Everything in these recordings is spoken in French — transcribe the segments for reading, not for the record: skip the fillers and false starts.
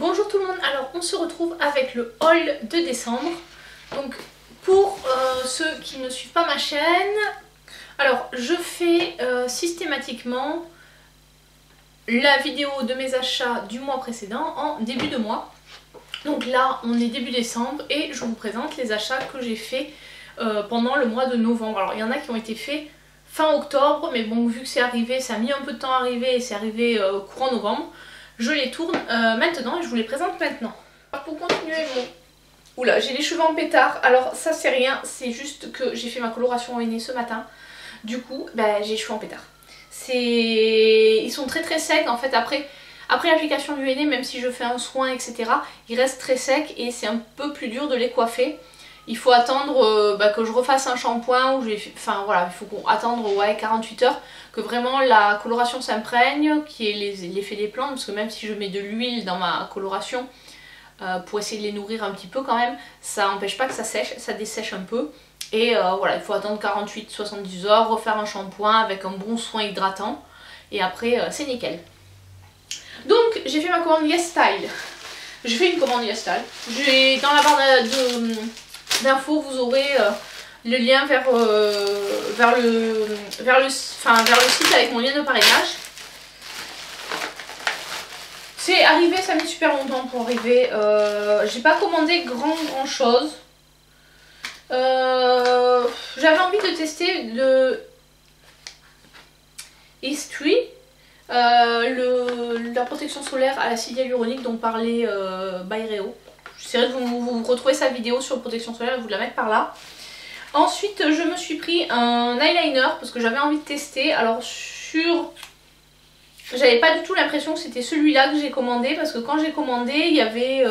Bonjour tout le monde, alors on se retrouve avec le haul de décembre. Donc pour ceux qui ne suivent pas ma chaîne, alors je fais systématiquement la vidéo de mes achats du mois précédent en début de mois. Donc là on est début décembre et je vous présente les achats que j'ai fait pendant le mois de novembre. Alors il y en a qui ont été faits fin octobre, mais bon vu que c'est arrivé, ça a mis un peu de temps à arriver et c'est arrivé courant novembre. Je les tourne maintenant et je vous les présente maintenant. Alors pour continuer mon... Oula, j'ai les cheveux en pétard. Alors ça c'est rien, c'est juste que j'ai fait ma coloration au henné ce matin. Du coup, j'ai les cheveux en pétard. Ils sont très très secs en fait après l'application du henné, même si je fais un soin etc. Ils restent très secs et c'est un peu plus dur de les coiffer. Il faut attendre que je refasse un shampoing ou enfin voilà, il faut attendre 48 heures que vraiment la coloration s'imprègne, qui est l'effet des plantes, parce que même si je mets de l'huile dans ma coloration pour essayer de les nourrir un petit peu quand même, ça n'empêche pas que ça sèche, ça dessèche un peu. Et voilà, il faut attendre 48-70 heures, refaire un shampoing avec un bon soin hydratant et après c'est nickel. Donc j'ai fait ma commande YesStyle. J'ai fait une commande YesStyle. Dans la barre d'infos vous aurez le lien vers le site avec mon lien de parrainage. C'est arrivé, ça a mis super longtemps pour arriver. J'ai pas commandé grand chose. J'avais envie de tester le History, la protection solaire à l'acide hyaluronique dont parlait Byréo. J'essaierai de vous retrouver sa vidéo sur protection solaire et vous la mettre par là. Ensuite je me suis pris un eyeliner parce que j'avais envie de tester. Alors j'avais pas du tout l'impression que c'était celui-là que j'ai commandé, parce que quand j'ai commandé il y avait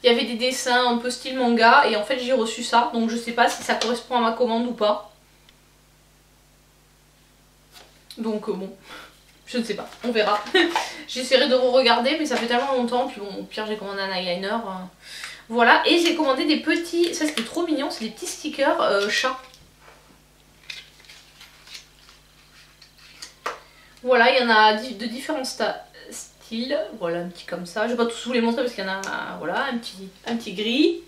des dessins un peu style manga et en fait j'ai reçu ça, donc je sais pas si ça correspond à ma commande ou pas. Donc bon, je ne sais pas, on verra. J'essaierai de re-regarder mais ça fait tellement longtemps, puis bon au pire j'ai commandé un eyeliner. Voilà, et j'ai commandé des petits, ça c'était trop mignon, c'est des petits stickers chats. Voilà, il y en a de différents style, voilà un petit comme ça, je vais pas tous vous les montrer parce qu'il y en a, voilà, un petit gris,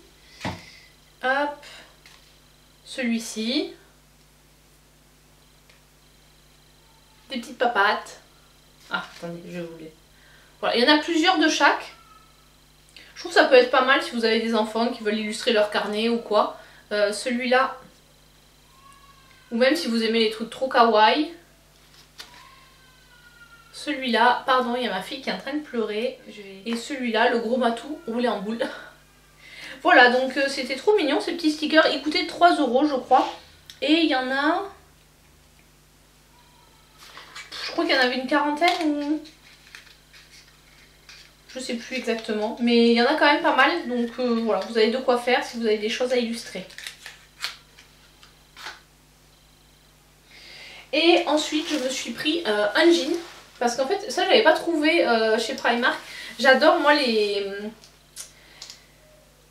hop, celui-ci, des petites papates, ah attendez je voulais, voilà, il y en a plusieurs de chaque, je trouve que ça peut être pas mal si vous avez des enfants qui veulent illustrer leur carnet ou quoi, celui-là, ou même si vous aimez les trucs trop kawaii. Celui-là, pardon, il y a ma fille qui est en train de pleurer. Et celui-là, le gros matou roulé en boule. Voilà, donc c'était trop mignon ces petits stickers. Ils coûtaient 3 € je crois. Et il y en a... Je crois qu'il y en avait une quarantaine ou... Je sais plus exactement. Mais il y en a quand même pas mal. Donc voilà, vous avez de quoi faire si vous avez des choses à illustrer. Et ensuite, je me suis pris un jean. Parce qu'en fait, ça j'avais pas trouvé chez Primark. J'adore moi les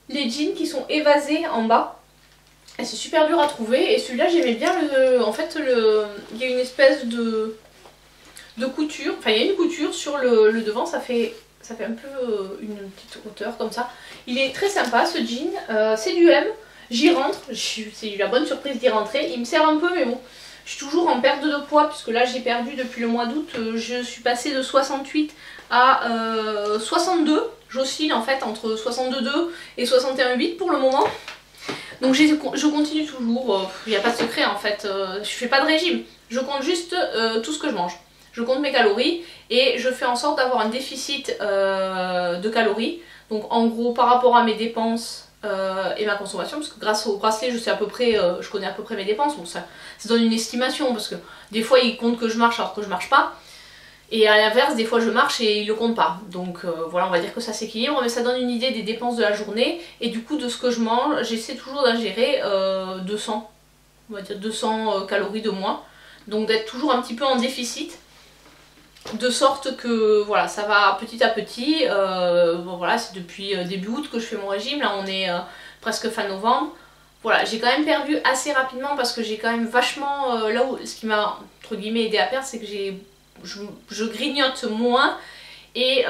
jeans qui sont évasés en bas. Et c'est super dur à trouver. Et celui-là j'aimais bien en fait il y a une espèce de couture. Enfin il y a une couture sur le devant. Ça fait un peu une petite hauteur comme ça. Il est très sympa ce jean. C'est du M. J'y rentre. C'est la bonne surprise d'y rentrer. Il me sert un peu mais bon. Je suis toujours en perte de poids puisque là j'ai perdu depuis le mois d'août, je suis passée de 68 à 62. J'oscille en fait entre 62,2 et 61,8 pour le moment. Donc je continue toujours, il n'y a pas de secret en fait, je fais pas de régime. Je compte juste tout ce que je mange. Je compte mes calories et je fais en sorte d'avoir un déficit de calories. Donc en gros par rapport à mes dépenses et ma consommation, parce que grâce au bracelet je sais à peu près, je connais à peu près mes dépenses, bon ça donne une estimation parce que des fois il compte que je marche alors que je marche pas, et à l'inverse des fois je marche et il le compte pas, donc voilà on va dire que ça s'équilibre, mais ça donne une idée des dépenses de la journée et du coup de ce que je mange. J'essaie toujours d'ingérer 200, on va dire 200 calories de moins, donc d'être toujours un petit peu en déficit. De sorte que voilà, ça va petit à petit, bon, voilà, c'est depuis début août que je fais mon régime, là on est presque fin novembre. Voilà, j'ai quand même perdu assez rapidement parce que j'ai quand même vachement, ce qui m'a entre guillemets aidé à perdre, c'est que je grignote moins et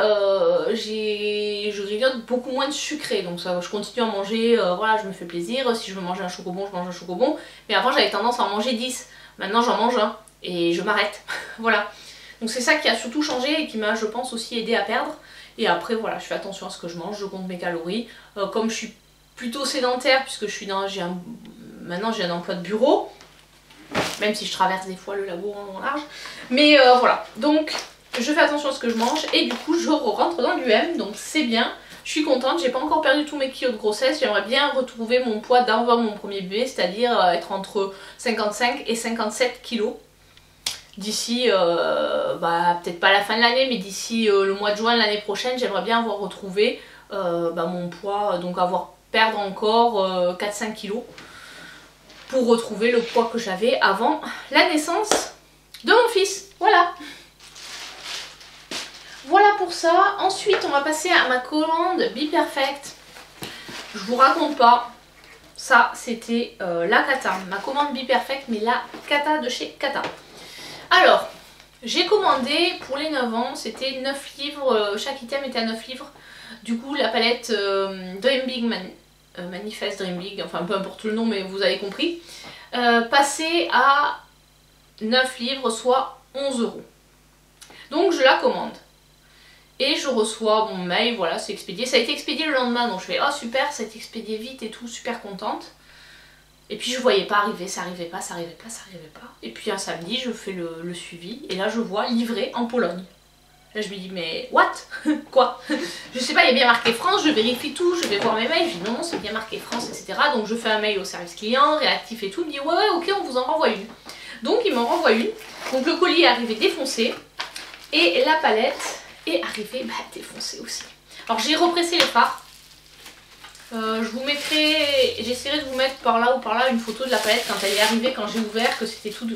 je grignote beaucoup moins de sucré, donc ça, je continue à manger, voilà, je me fais plaisir, si je veux manger un chocobon, je mange un chocobon, mais avant j'avais tendance à en manger 10, maintenant j'en mange un, et je m'arrête, voilà. Donc c'est ça qui a surtout changé et qui m'a, je pense, aussi aidé à perdre, et après voilà, je fais attention à ce que je mange, je compte mes calories, comme je suis plutôt sédentaire, puisque je suis maintenant j'ai un emploi de bureau, même si je traverse des fois le labo en long large, mais voilà, donc je fais attention à ce que je mange et du coup je rentre dans l'UM, donc c'est bien, je suis contente, j'ai pas encore perdu tous mes kilos de grossesse, j'aimerais bien retrouver mon poids d'avant mon premier bébé, c'est-à-dire être entre 55 et 57 kilos d'ici, peut-être pas la fin de l'année, mais d'ici le mois de juin de l'année prochaine, j'aimerais bien avoir retrouvé mon poids, donc perdre encore 4-5 kilos pour retrouver le poids que j'avais avant la naissance de mon fils, voilà. Voilà pour ça. Ensuite, on va passer à ma commande Be Perfect. Je vous raconte pas. Ça, c'était la cata. Ma commande Be Perfect, mais la cata de chez Kata. Alors, j'ai commandé pour les 9 ans. C'était 9 livres. Chaque item était à 9 livres. Du coup, la palette Dream Big Manifest Dream Big, enfin peu importe le nom, mais vous avez compris. Passé à 9 livres, soit 11 €. Donc, je la commande. Et je reçois mon mail, voilà, c'est expédié. Ça a été expédié le lendemain, donc je fais oh super, ça a été expédié vite et tout, super contente. Et puis je voyais pas arriver, ça arrivait pas, ça arrivait pas, ça arrivait pas. Et puis un samedi, je fais le suivi, et là je vois livré en Pologne. Là je me dis mais what? Quoi? Je sais pas, il y a bien marqué France, je vérifie tout, je vais voir mes mails, je dis non, c'est bien marqué France, etc. Donc je fais un mail au service client, réactif et tout, il me dit ouais, ok, on vous en renvoie une. Donc il m'en renvoie une, donc le colis est arrivé défoncé, et la palette est arrivé défoncé aussi. Alors j'ai repressé les fards. Je vous mettrai, j'essaierai de vous mettre par là ou par là une photo de la palette quand elle est arrivée, quand j'ai ouvert, que c'était tout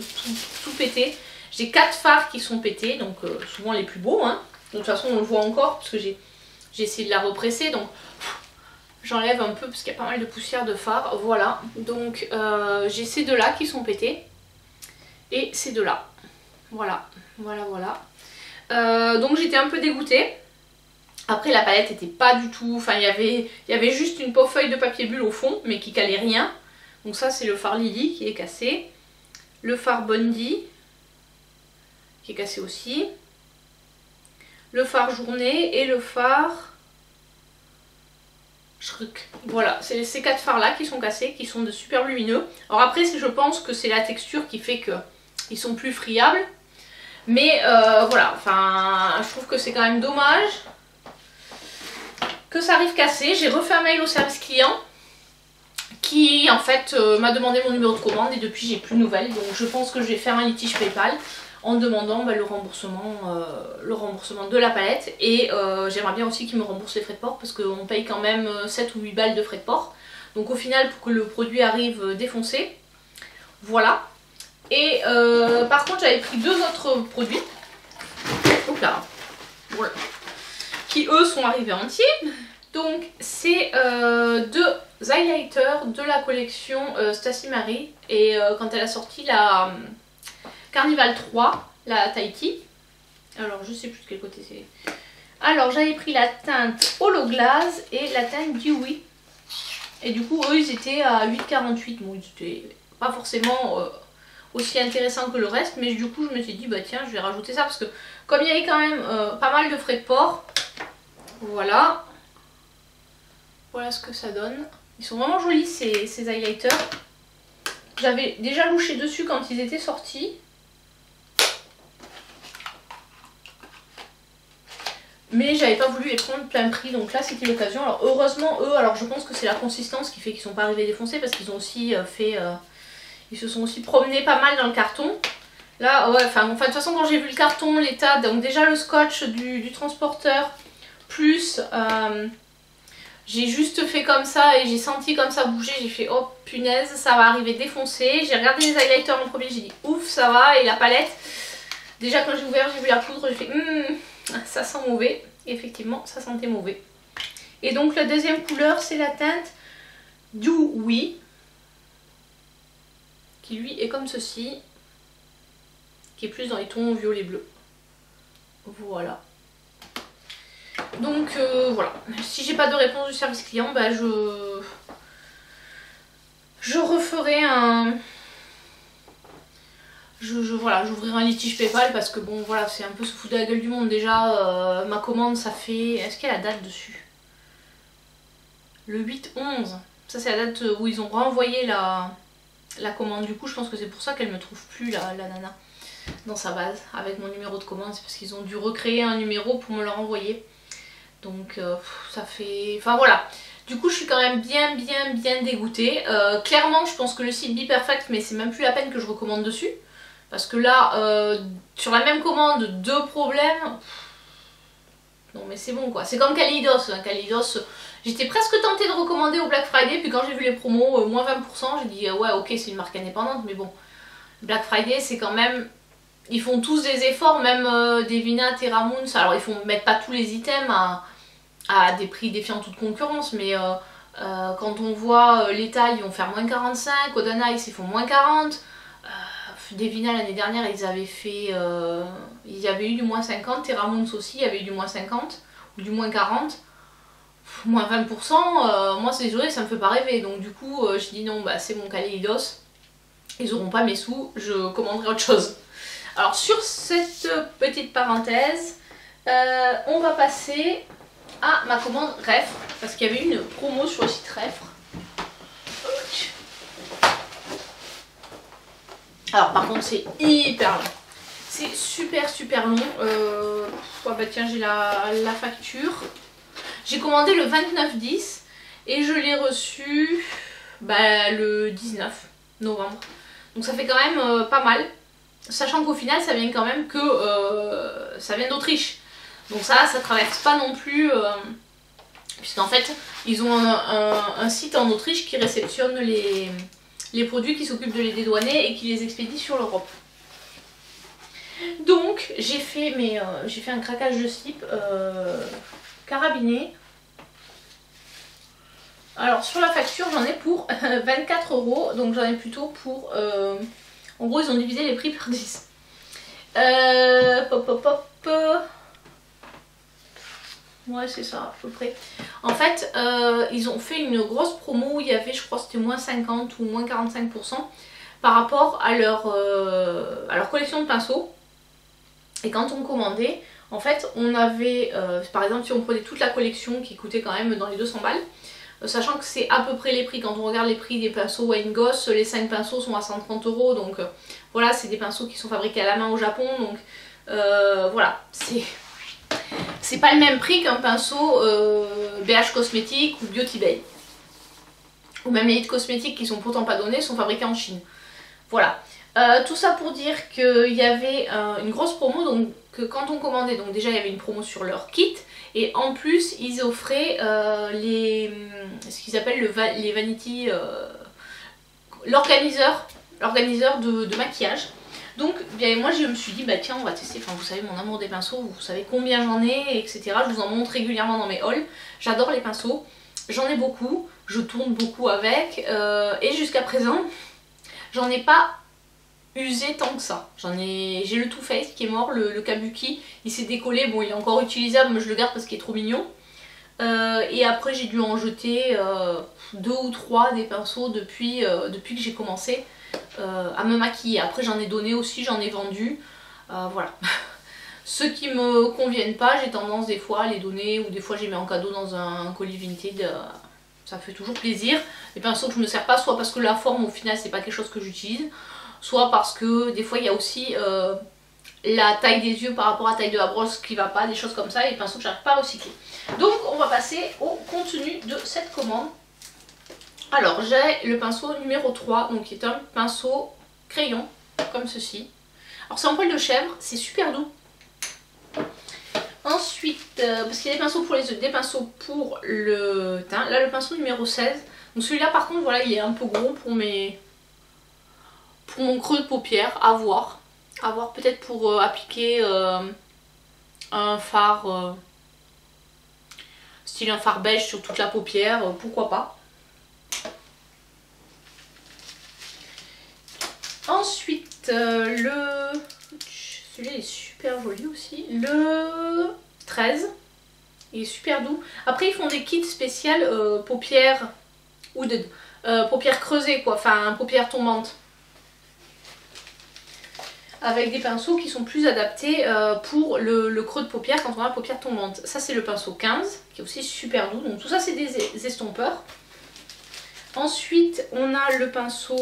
pété. J'ai 4 fards qui sont pétés, donc souvent les plus beaux. Hein. De toute façon on le voit encore parce que j'ai essayé de la represser. Donc j'enlève un peu parce qu'il y a pas mal de poussière de fard. Voilà, donc j'ai ces deux là qui sont pétés. Et ces deux là. Voilà, voilà, voilà. Donc j'étais un peu dégoûtée. Après la palette était pas du tout, enfin il y avait juste une pauvre feuille de papier bulle au fond mais qui calait rien. Donc ça c'est le fard Lily qui est cassé. Le fard Bondi qui est cassé aussi. Le fard Journée et le fard Shrek. Voilà, c'est ces 4 fards là qui sont cassés, qui sont de super lumineux. Alors après je pense que c'est la texture qui fait qu'ils sont plus friables. Mais voilà, enfin je trouve que c'est quand même dommage que ça arrive cassé. J'ai refait un mail au service client qui en fait m'a demandé mon numéro de commande et depuis j'ai plus de nouvelles. Donc je pense que je vais faire un litige PayPal en demandant le remboursement de la palette. Et j'aimerais bien aussi qu'ils me remboursent les frais de port parce qu'on paye quand même 7 ou 8 balles de frais de port. Donc au final pour que le produit arrive défoncé. Voilà. Et par contre j'avais pris 2 autres produits. Hop là. Voilà. Qui eux sont arrivés entiers. Donc c'est 2 highlighters de la collection Stassi Marie. Et quand elle a sorti la Carnival 3, la Tahiti. Alors je sais plus de quel côté c'est. Alors j'avais pris la teinte Hologlaze et la teinte Dewy. Et du coup eux ils étaient à 8,48. Bon ils étaient pas forcément aussi intéressants que le reste. Mais du coup je me suis dit bah tiens je vais rajouter ça parce que comme il y avait quand même pas mal de frais de port. Voilà. Voilà ce que ça donne. Ils sont vraiment jolis ces highlighters. J'avais déjà louché dessus quand ils étaient sortis. Mais j'avais pas voulu les prendre plein prix, donc là c'était l'occasion. Alors heureusement eux, alors je pense que c'est la consistance qui fait qu'ils sont pas arrivés défoncés parce qu'ils ont aussi ils se sont aussi promenés pas mal dans le carton. Là ouais, enfin de toute façon quand j'ai vu le carton, l'état, donc déjà le scotch du transporteur, plus j'ai juste fait comme ça et j'ai senti comme ça bouger, j'ai fait oh punaise ça va arriver défoncé. J'ai regardé les highlighters en premier, j'ai dit ouf ça va, et la palette, déjà quand j'ai ouvert j'ai vu la poudre, j'ai fait ça sent mauvais. Et effectivement ça sentait mauvais. Et donc la deuxième couleur c'est la teinte Dewy qui lui est comme ceci, qui est plus dans les tons violet bleu. Voilà. Donc voilà, si j'ai pas de réponse du service client, bah, je referai un... Voilà, j'ouvrirai un litige PayPal parce que bon voilà, c'est un peu se foutre de la gueule du monde. Déjà, ma commande ça fait... Est-ce qu'il y a la date dessus? Le 8-11. Ça c'est la date où ils ont renvoyé la commande. Du coup je pense que c'est pour ça qu'elle me trouve plus la nana dans sa base avec mon numéro de commande. C'est parce qu'ils ont dû recréer un numéro pour me le renvoyer. Donc ça fait... Enfin voilà. Du coup je suis quand même bien dégoûtée. Clairement je pense que le site BePerfect, mais c'est même plus la peine que je recommande dessus. Parce que là, sur la même commande, 2 problèmes. Non mais c'est bon quoi. C'est comme Kaleidos. Kaleidos, j'étais presque tentée de recommander au Black Friday. Puis quand j'ai vu les promos, moins 20%, j'ai dit ouais ok c'est une marque indépendante. Mais bon, Black Friday c'est quand même... Ils font tous des efforts, même Devina, Terra Moons. Alors ils font mettre pas tous les items à des prix défiant toute concurrence. Mais quand on voit les tailles, ils vont faire moins 45. Oda Nice ils font moins 40. Devina l'année dernière ils avaient fait il y avait eu du moins 50, Terra Moons aussi il y avait eu du moins 50 ou du moins 40, moins 20%, moi c'est désolé ça me fait pas rêver. Donc du coup je dis non bah c'est mon Kaleidos, ils auront pas mes sous, je commanderai autre chose. Alors sur cette petite parenthèse on va passer à ma commande Refre parce qu'il y avait une promo sur le site Refre. Alors par contre c'est hyper long, c'est super long, oh bah tiens j'ai la facture, j'ai commandé le 29/10 et je l'ai reçu bah, le 19 novembre, donc ça fait quand même pas mal, sachant qu'au final ça vient quand même que ça vient d'Autriche, donc ça traverse pas non plus, puisqu'en fait ils ont un site en Autriche qui réceptionne les produits, qui s'occupent de les dédouaner et qui les expédient sur l'Europe. Donc j'ai fait un craquage de slip carabiné. Alors sur la facture j'en ai pour 24 €, donc j'en ai plutôt pour... en gros ils ont divisé les prix par 10. Ouais c'est ça à peu près. En fait ils ont fait une grosse promo où il y avait, je crois c'était moins 50 ou moins 45% par rapport à leur collection de pinceaux. Et quand on commandait, en fait on avait, par exemple si on prenait toute la collection qui coûtait quand même dans les 200 balles, sachant que c'est à peu près les prix, quand on regarde les prix des pinceaux Wayne Goss, les 5 pinceaux sont à 130 €, donc voilà c'est des pinceaux qui sont fabriqués à la main au Japon, donc voilà, c'est pas le même prix qu'un pinceau BH Cosmétique ou Beauty Bay. Ou même les Hit Cosmétiques qui sont pourtant pas donnés sont fabriqués en Chine. Voilà. Tout ça pour dire qu'il y avait une grosse promo, donc que quand on commandait, donc déjà il y avait une promo sur leur kit, et en plus ils offraient ce qu'ils appellent les Vanity, l'organiseur de maquillage. Donc bien, moi je me suis dit bah tiens on va tester, enfin vous savez mon amour des pinceaux, vous savez combien j'en ai etc, je vous en montre régulièrement dans mes hauls, j'adore les pinceaux, j'en ai beaucoup, je tourne beaucoup avec et jusqu'à présent j'en ai pas usé tant que ça. J'ai le Too Faced qui est mort, le Kabuki, il s'est décollé, bon il est encore utilisable mais je le garde parce qu'il est trop mignon. Et après j'ai dû en jeter 2 ou 3 des pinceaux depuis que j'ai commencé à me maquiller. Après j'en ai donné aussi, j'en ai vendu, voilà. Ceux qui me conviennent pas, j'ai tendance des fois à les donner, ou des fois j'ai mis en cadeau dans un colis Vinted, ça fait toujours plaisir. Les pinceaux que je me sers pas, soit parce que la forme au final c'est pas quelque chose que j'utilise, soit parce que des fois il y a aussi la taille des yeux par rapport à la taille de la brosse qui va pas, des choses comme ça, et les pinceaux que j'arrive pas à recycler. Donc on va passer au contenu de cette commande. Alors j'ai le pinceau numéro 3, donc qui est un pinceau crayon, comme ceci. Alors c'est en poil de chèvre, c'est super doux. Ensuite, parce qu'il y a des pinceaux pour les yeux, des pinceaux pour le teint. Là le pinceau numéro 16. Donc celui-là par contre voilà il est un peu gros pour mon creux de paupière, à voir. À voir peut-être pour appliquer un fard, style un fard beige sur toute la paupière, pourquoi pas. Ensuite, celui-là est super joli aussi, le 13. Il est super doux. Après ils font des kits spéciales paupières ou de paupières creusées quoi, enfin paupières tombantes. Avec des pinceaux qui sont plus adaptés pour le creux de paupière quand on a la paupière tombante. Ça c'est le pinceau 15 qui est aussi super doux. Donc tout ça c'est des estompeurs. Ensuite on a le pinceau...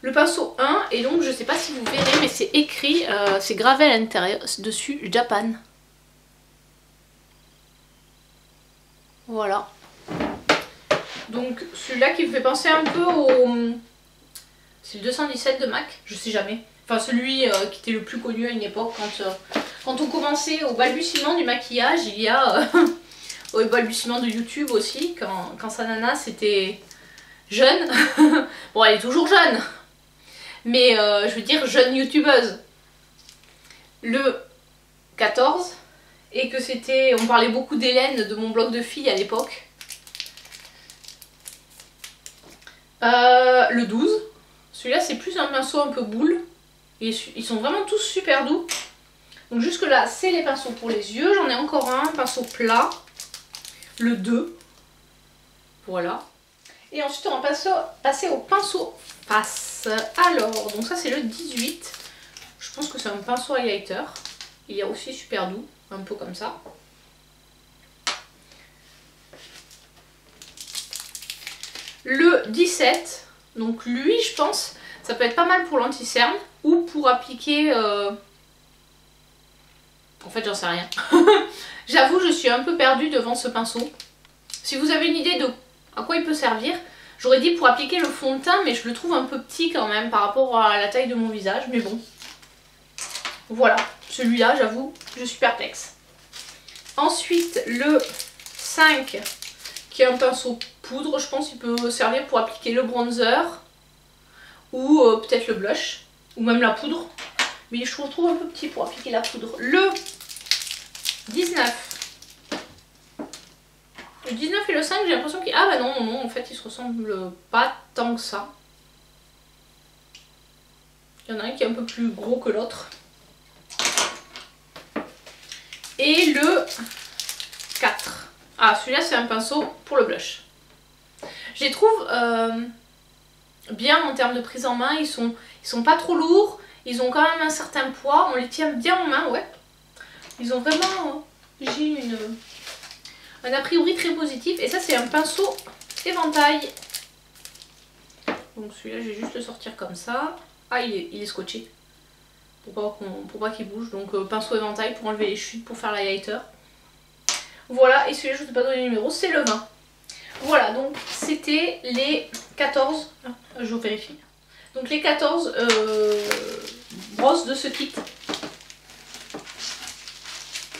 Le pinceau 1, et donc je sais pas si vous verrez, mais c'est écrit, c'est gravé à l'intérieur, dessus Japan. Voilà. Donc celui-là qui me fait penser un peu au... C'est le 217 de MAC, je sais jamais. Enfin celui qui était le plus connu à une époque quand on commençait au balbutiement du maquillage, il y a au balbutiement de YouTube aussi, quand sa nana c'était jeune. Bon elle est toujours jeune. Mais je veux dire jeune youtubeuse. Le 14. Et que c'était... On parlait beaucoup d'Hélène de mon blog de filles à l'époque. Le 12. Celui-là c'est plus un pinceau un peu boule. Ils sont vraiment tous super doux. Donc jusque là c'est les pinceaux pour les yeux. J'en ai encore un pinceau plat. Le 2. Voilà. Et ensuite on va passer au pinceau passe. Alors, donc ça c'est le 18. Je pense que c'est un pinceau highlighter. Il est aussi super doux, un peu comme ça. Le 17, donc lui je pense, ça peut être pas mal pour l'anti-cerne ou pour appliquer... En fait j'en sais rien. J'avoue je suis un peu perdue devant ce pinceau. Si vous avez une idée de à quoi il peut servir, j'aurais dit pour appliquer le fond de teint, mais je le trouve un peu petit quand même par rapport à la taille de mon visage, mais bon. Voilà, celui-là j'avoue, je suis perplexe. Ensuite le 5, qui est un pinceau poudre, je pense qu'il peut servir pour appliquer le bronzer, ou peut-être le blush, ou même la poudre. Mais je le trouve un peu petit pour appliquer la poudre. Le 19. Le 19 et le 5, j'ai l'impression qu'ils... Ah bah non, en fait ils se ressemblent pas tant que ça. Il y en a un qui est un peu plus gros que l'autre. Et le 4. Ah, celui-là c'est un pinceau pour le blush. Je les trouve bien en termes de prise en main, ils sont pas trop lourds, ils ont quand même un certain poids, on les tient bien en main, ouais. Ils ont vraiment... J'ai un a priori très positif, et ça c'est un pinceau éventail. Donc celui-là je vais juste le sortir comme ça. Ah il est scotché pour pas qu'il bouge, donc pinceau éventail pour enlever les chutes, pour faire l'highlighter. Voilà, et celui-là je ne vous ai pas donné le numéro, c'est le 20. Voilà, donc c'était les 14, je vérifie. Donc les 14 brosses de ce kit.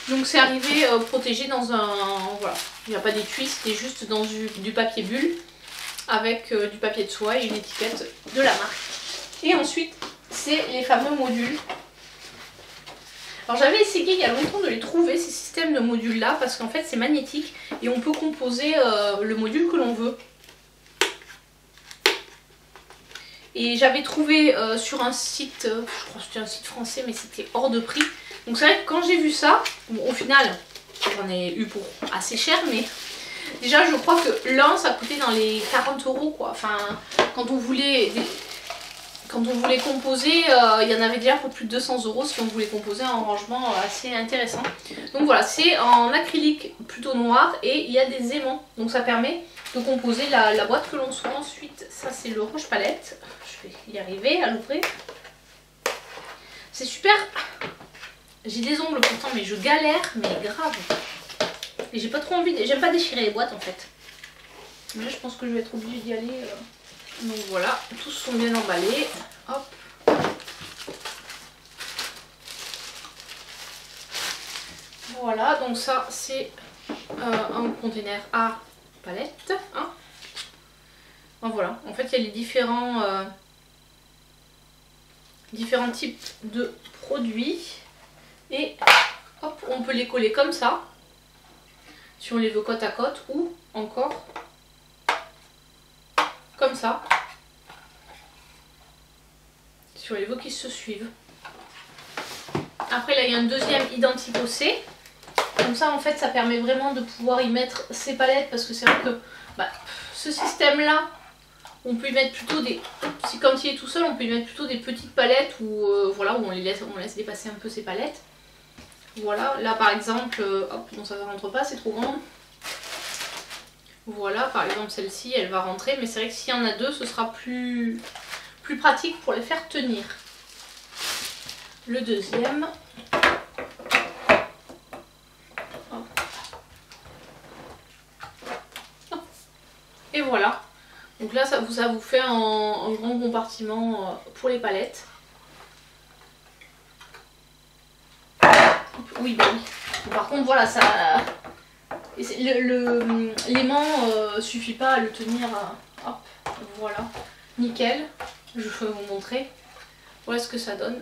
Donc c'est arrivé protégé dans un... Voilà, il n'y a pas d'étui, c'était juste dans du papier bulle avec du papier de soie et une étiquette de la marque. Et ensuite, c'est les fameux modules. Alors j'avais essayé il y a longtemps de les trouver, ces systèmes de modules là, parce qu'en fait c'est magnétique et on peut composer le module que l'on veut. Et j'avais trouvé sur un site, je crois que c'était un site français, mais c'était hors de prix. Donc c'est vrai que quand j'ai vu ça, bon, au final j'en ai eu pour assez cher, mais déjà je crois que l'un ça coûtait dans les 40 € quoi. Enfin quand on voulait composer, il y en avait déjà pour plus de 200 € si on voulait composer un rangement assez intéressant. Donc voilà, c'est en acrylique plutôt noir et il y a des aimants. Donc ça permet de composer la boîte que l'on soit. Ensuite, ça c'est le rouge palette. Je vais y arriver à l'ouvrir. C'est super. J'ai des ongles pourtant, mais je galère, mais grave. Et j'ai pas trop envie, j'aime pas déchirer les boîtes en fait. Mais là je pense que je vais être obligée d'y aller. Donc voilà, tous sont bien emballés. Hop. Voilà, donc ça c'est un container à palette. Hein. Donc voilà, en fait il y a les différents types de produits. Et hop, on peut les coller comme ça, si on les veut côte à côte, ou encore comme ça. sur les veaux qui se suivent. Après là il y a un deuxième identique au C. Comme ça en fait ça permet vraiment de pouvoir y mettre ces palettes, parce que c'est vrai que ce système là on peut y mettre plutôt des, si quand il est tout seul on peut y mettre plutôt des petites palettes où, voilà, où on laisse dépasser un peu ces palettes. Voilà, là par exemple, hop, non ça ne rentre pas, c'est trop grand. Voilà, par exemple celle-ci elle va rentrer, mais c'est vrai que s'il y en a deux ce sera plus pratique pour les faire tenir. Le deuxième. Et voilà. Donc là ça vous fait un grand compartiment pour les palettes. Oui, bah oui. Par contre voilà, ça... l'aimant suffit pas à le tenir. Hop, voilà. Nickel. Je vais vous montrer. Voilà ce que ça donne.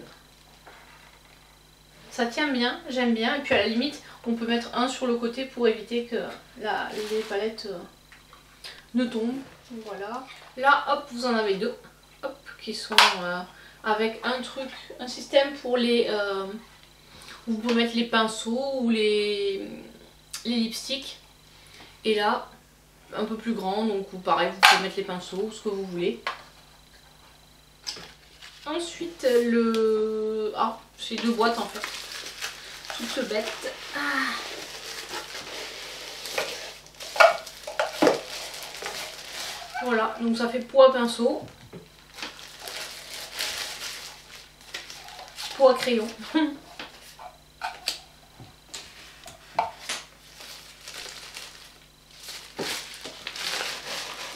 Ça tient bien, j'aime bien. Et puis à la limite, on peut mettre un sur le côté pour éviter que les palettes ne tombent. Voilà. Là, hop, vous en avez deux. Hop, qui sont avec un système pour les... vous pouvez mettre les pinceaux ou les lipsticks. Et là, un peu plus grand, donc pareil, vous pouvez mettre les pinceaux, ce que vous voulez. Ensuite, c'est deux boîtes en fait. Toutes bêtes. Voilà, donc ça fait pot à pinceau. Pot à crayon.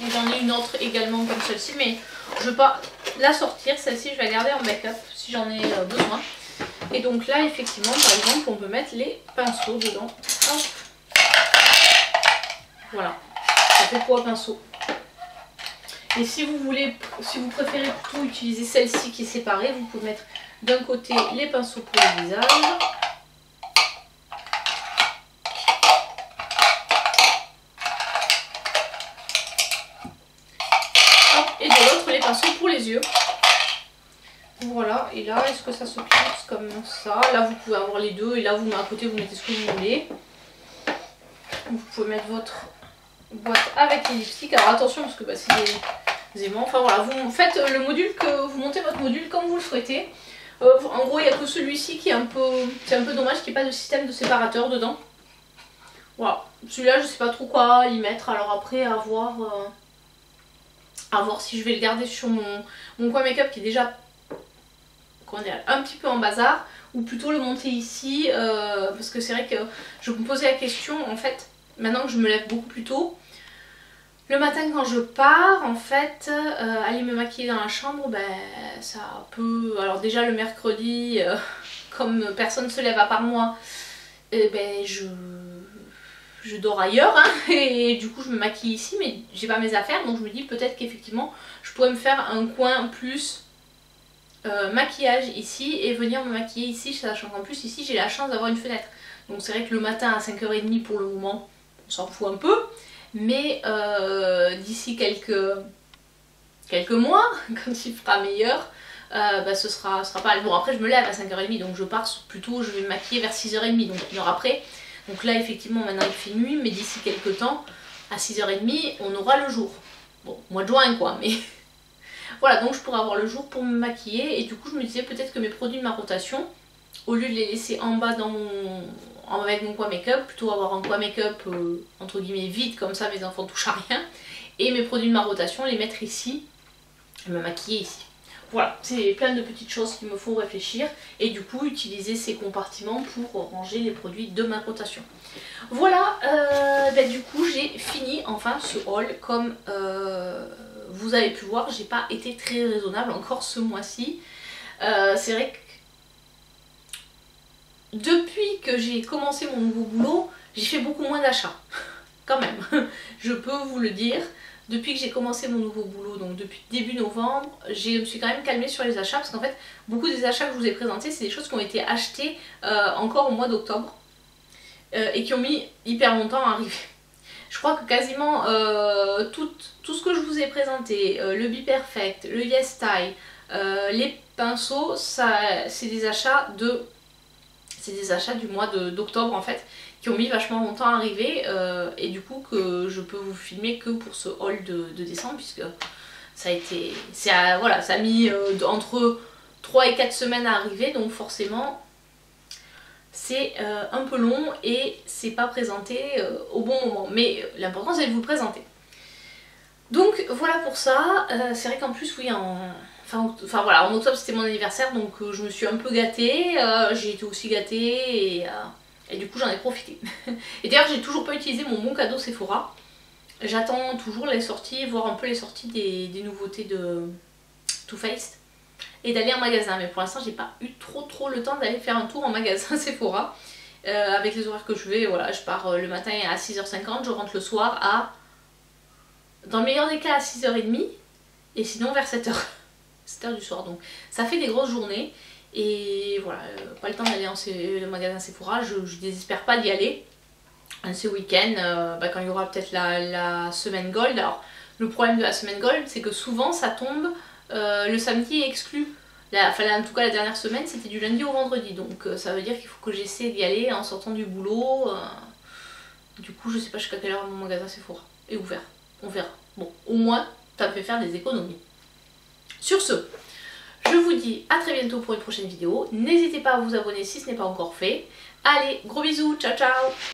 Et j'en ai une autre également comme celle-ci, mais je ne veux pas la sortir. Celle-ci, je vais la garder en backup si j'en ai besoin. Et donc là, effectivement, par exemple, on peut mettre les pinceaux dedans. Hop. Voilà, ça fait pot à pinceau. Et si vous préférez plutôt utiliser celle-ci qui est séparée, vous pouvez mettre d'un côté les pinceaux pour le visage. Et de l'autre les pinceaux pour les yeux. Voilà, et là est-ce que ça se clipse comme ça? Là vous pouvez avoir les deux, et là vous à côté vous mettez ce que vous voulez. Vous pouvez mettre votre boîte avec les lipsticks. Alors attention parce que c'est des aimants. Enfin voilà, vous faites le module, vous montez votre module comme vous le souhaitez. En gros il n'y a que celui-ci qui est un peu dommage qu'il n'y ait pas de système de séparateur dedans. Voilà, celui-là je sais pas trop quoi y mettre, alors après à voir si je vais le garder sur mon coin make-up qui est déjà un petit peu en bazar, ou plutôt le monter ici, parce que c'est vrai que je me posais la question, en fait, maintenant que je me lève beaucoup plus tôt, le matin quand je pars, en fait, aller me maquiller dans la chambre, ça peut... Alors déjà le mercredi, comme personne ne se lève à part moi, je dors ailleurs, hein, et du coup je me maquille ici, mais j'ai pas mes affaires, donc je me dis peut-être qu'effectivement je pourrais me faire un coin plus maquillage ici et venir me maquiller ici, sachant qu'en plus ici j'ai la chance d'avoir une fenêtre. Donc c'est vrai que le matin à 5h30 pour le moment on s'en fout un peu, mais d'ici quelques mois, quand il fera meilleur, ce sera pas... Bon après je me lève à 5h30 donc je pars plutôt, je vais me maquiller vers 6h30, donc une heure après. Donc là effectivement maintenant il fait nuit, mais d'ici quelques temps, à 6h30 on aura le jour. Bon, mois de juin quoi, mais... Voilà, donc je pourrais avoir le jour pour me maquiller, et du coup je me disais peut-être que mes produits de ma rotation, au lieu de les laisser en bas avec mon coin make-up, plutôt avoir un coin make-up entre guillemets vide, comme ça mes enfants touchent à rien, et mes produits de ma rotation les mettre ici, et me maquiller ici. Voilà, c'est plein de petites choses qui me font réfléchir, et du coup utiliser ces compartiments pour ranger les produits de ma rotation. Voilà, du coup j'ai fini enfin ce haul. Comme vous avez pu voir, j'ai pas été très raisonnable encore ce mois-ci. C'est vrai que depuis que j'ai commencé mon nouveau boulot, j'ai fait beaucoup moins d'achats, quand même, je peux vous le dire. Depuis que j'ai commencé mon nouveau boulot, donc depuis début novembre, je me suis quand même calmée sur les achats, parce qu'en fait, beaucoup des achats que je vous ai présentés, c'est des choses qui ont été achetées encore au mois d'octobre, et qui ont mis hyper longtemps à arriver. Je crois que quasiment tout ce que je vous ai présenté, le Be Perfect, le Yes Style, Les pinceaux, c'est des achats du mois d'octobre en fait, qui ont mis vachement longtemps à arriver et du coup que je peux vous filmer que pour ce haul de décembre, puisque ça a été, voilà, ça a mis entre 3 et 4 semaines à arriver, donc forcément c'est un peu long et c'est pas présenté au bon moment, mais l'important c'est de vous le présenter. Donc voilà pour ça. C'est vrai qu'en plus oui, enfin voilà, en octobre c'était mon anniversaire, donc je me suis un peu gâtée, j'ai été aussi gâtée et du coup j'en ai profité. Et d'ailleurs j'ai toujours pas utilisé mon bon cadeau Sephora. J'attends toujours les sorties, voir un peu les sorties des nouveautés de Too Faced et d'aller en magasin, mais pour l'instant j'ai pas eu trop le temps d'aller faire un tour en magasin Sephora. Avec les horaires que je vais, voilà, je pars le matin à 6h50, je rentre le soir à, dans le meilleur des cas, à 6h30 et sinon vers 7h. 7h du soir, donc ça fait des grosses journées et voilà, pas le temps d'aller en magasin Sephora, je désespère pas d'y aller ce week-end, quand il y aura peut-être la semaine Gold. Alors le problème de la semaine Gold, c'est que souvent ça tombe le samedi exclu. En tout cas la dernière semaine c'était du lundi au vendredi, donc ça veut dire qu'il faut que j'essaie d'y aller en sortant du boulot. Du coup je sais pas jusqu'à quelle heure mon magasin Sephora est ouvert, on verra. Bon, au moins ça me fait faire des économies. Sur ce, je vous dis à très bientôt pour une prochaine vidéo. N'hésitez pas à vous abonner si ce n'est pas encore fait. Allez, gros bisous, ciao ciao!